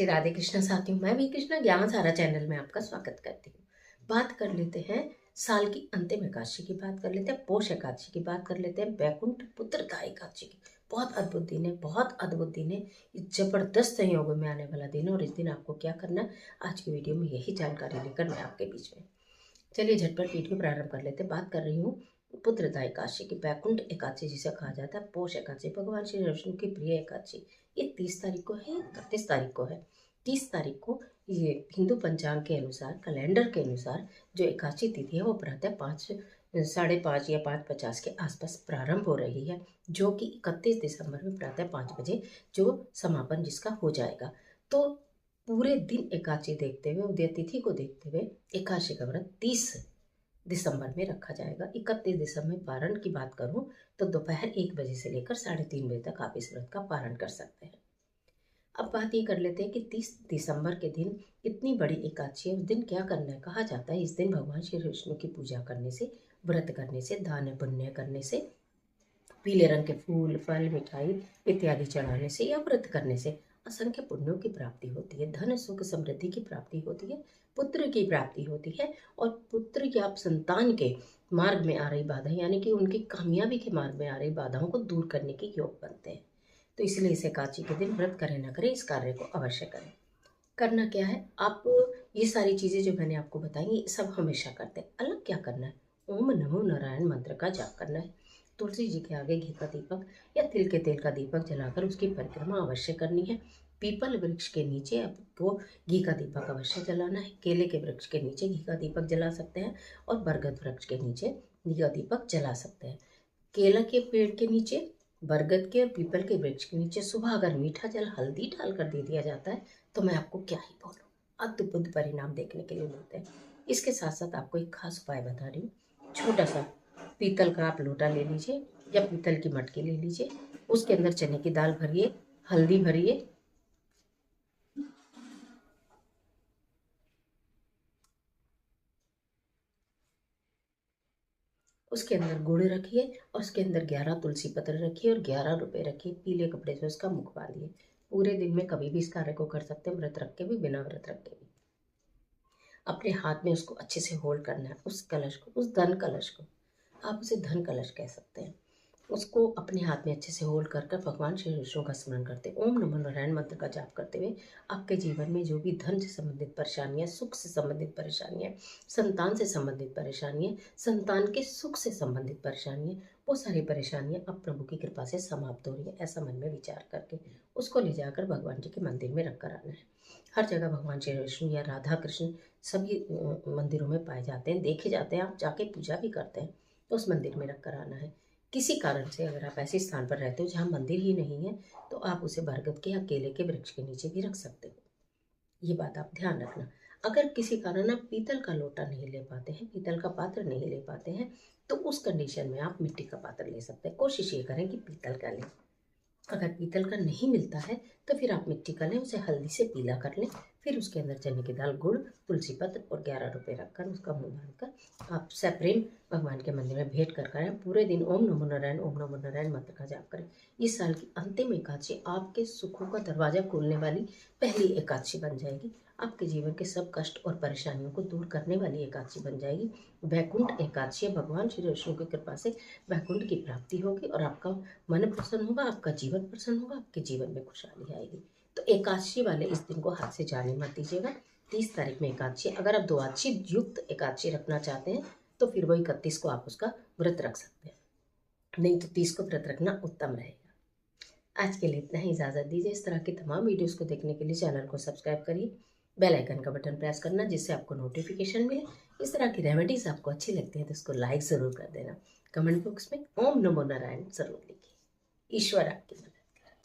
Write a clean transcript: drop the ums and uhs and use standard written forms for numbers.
श्री राधे कृष्ण साथियों, मैं भी कृष्णा ज्ञान सारा चैनल में आपका स्वागत करती हूँ। बात कर लेते हैं साल की अंतिम एकादशी की, बात कर लेते हैं पोष एकादशी की, बात कर लेते हैं बैकुंठ पुत्रदा एकादशी की। बहुत अद्भुत दिन है, बहुत अद्भुत दिन है। ये जबरदस्त संयोग में आने वाला दिन है और इस दिन आपको क्या करना है, आज की वीडियो में यही जानकारी लेकर मैं आपके बीच में। चलिए झटपट वीडियो प्रारंभ कर लेते हैं। बात कर रही हूँ पुत्रदा एकादशी की, बैकुंठ एकादशी जिसे कहा जाता है, पोष एकादशी, भगवान श्री विष्णु की प्रिय एकादशी। ये 30 तारीख को है, 31 तारीख को है। 30 तारीख को ये हिंदू पंचांग के अनुसार, कैलेंडर के अनुसार जो एकादशी तिथि है वो प्रातः 5:30 या 5:50 के आसपास प्रारंभ हो रही है, जो कि 31 दिसंबर में प्रातः 5 बजे जो समापन जिसका हो जाएगा। तो पूरे दिन एकादशी देखते हुए, उदय तिथि को देखते हुए एकादशी का व्रत 30 दिसंबर में रखा जाएगा। 31 दिसंबर में पारण की बात करूं तो दोपहर 1 बजे से लेकर 3:30 बजे तक आप इस व्रत का पारण कर सकते हैं। अब बात ये कर लेते हैं कि 30 दिसंबर के दिन इतनी बड़ी एकादशी है, उस दिन क्या करना है। कहा जाता है इस दिन भगवान श्री विष्णु की पूजा करने से, व्रत करने से, दान पुण्य करने से, पीले रंग के फूल, फल, मिठाई इत्यादि चढ़ाने से या व्रत करने से असंख्य पुण्यों की प्राप्ति होती है, धन सुख समृद्धि की प्राप्ति होती है, पुत्र की प्राप्ति होती है और पुत्र या संतान के मार्ग में आ रही बाधा, यानी कि उनकी कामयाबी के मार्ग में आ रही बाधाओं को दूर करने के योग बनते हैं। तो इसलिए इस एकादशी के दिन व्रत करें ना करें, इस कार्य को अवश्य करें। करना क्या है, आप ये सारी चीज़ें जो मैंने आपको बताई ये सब हमेशा करते हैं। अलग क्या करना है, ओम नमो नारायण मंत्र का जाप करना है। तुलसी जी के आगे घी का दीपक या तिल के तेल का दीपक जलाकर उसकी परिक्रमा अवश्य करनी है। पीपल वृक्ष के नीचे आपको घी का दीपक अवश्य जलाना है। केले के वृक्ष के नीचे घी का दीपक जला सकते हैं और बरगद वृक्ष के नीचे घी का दीपक जला सकते हैं। केला के पेड़ के नीचे, बरगद के और पीपल के वृक्ष के नीचे सुबह अगर मीठा जल हल्दी डालकर दे दिया जाता है तो मैं आपको क्या ही बोलूँ, अद्भुत परिणाम देखने के लिए मिलते हैं। इसके साथ साथ आपको एक खास उपाय बता रही हूँ। छोटा सा पीतल का आप लोटा ले लीजिए या पीतल की मटकी ले लीजिए, उसके अंदर चने की दाल भरिए, हल्दी भरिए, उसके अंदर गुड़ रखिए और उसके अंदर 11 तुलसी पत्र रखिए और 11 रुपए रखिए। पीले कपड़े से उसका मुख बांधिए। पूरे दिन में कभी भी इस कार्य को कर सकते हैं, व्रत रख के भी, बिना व्रत रख के भी। अपने हाथ में उसको अच्छे से होल्ड करना है, उस कलश को, उस धन कलश को। आप उसे धन कलश कह सकते हैं। उसको अपने हाथ में अच्छे से होल्ड कर कर भगवान श्री विष्णु का स्मरण करते, ओम नमो नारायण मंत्र का जाप करते हुए आपके जीवन में जो भी धन से संबंधित परेशानियां, सुख से संबंधित परेशानियां, संतान से संबंधित परेशानियां, संतान के सुख से संबंधित परेशानियां, वो सारी परेशानियां अब प्रभु की कृपा से समाप्त हो रही है, ऐसा मन में विचार करके उसको ले जाकर भगवान जी के मंदिर में रख कर आना है। हर जगह भगवान श्री विष्णु या राधा कृष्ण सभी मंदिरों में पाए जाते हैं, देखे जाते हैं, आप जाके पूजा भी करते हैं, तो उस मंदिर में रख कर आना है। किसी कारण से अगर आप ऐसे स्थान पर रहते हो जहाँ मंदिर ही नहीं है तो आप उसे बरगद के या केले के वृक्ष के नीचे भी रख सकते हो। ये बात आप ध्यान रखना। अगर किसी कारण आप पीतल का लोटा नहीं ले पाते हैं, पीतल का पात्र नहीं ले पाते हैं, तो उस कंडीशन में आप मिट्टी का पात्र ले सकते हैं। कोशिश ये करें कि पीतल का लें। अगर पीतल का नहीं मिलता है तो फिर आप मिट्टी का लें, उसे हल्दी से पीला कर लें, फिर उसके अंदर चने की दाल, गुड़, तुलसी पत्र और 11 रुपए रखकर उसका मुंह बांधकर आप सप्रेम भगवान के मंदिर में भेंट कर करें। पूरे दिन ओम नमो नारायण मंत्र का जाप करें। इस साल की अंतिम एकादशी आपके सुखों का दरवाजा खोलने वाली पहली एकादशी बन जाएगी। आपके जीवन के सब कष्ट और परेशानियों को दूर करने वाली एकादशी बन जाएगी। वैकुंठ एकादशी, भगवान श्री विष्णु की कृपा से वैकुंठ की प्राप्ति होगी और आपका मन प्रसन्न होगा, आपका जीवन प्रसन्न होगा, आपके जीवन में खुशहाली आएगी। तो एकादशी वाले इस दिन को हाथ से जाने मत दीजिएगा। 30 तारीख में एकादशी, अगर आप द्वादशी युक्त एकादशी रखना चाहते हैं तो फिर वो 31 को आप उसका व्रत रख सकते हैं, नहीं तो 30 को व्रत रखना उत्तम रहेगा। आज के लिए इतना ही, इजाज़त दीजिए। इस तरह की तमाम वीडियोस को देखने के लिए चैनल को सब्सक्राइब करिए, बेल आइकन का बटन प्रेस करना जिससे आपको नोटिफिकेशन मिले। इस तरह की रेमेडीज आपको अच्छी लगती हैं तो इसको लाइक ज़रूर कर देना। कमेंट बॉक्स में ओम नमो नारायण जरूर लिखिए। ईश्वर आपकी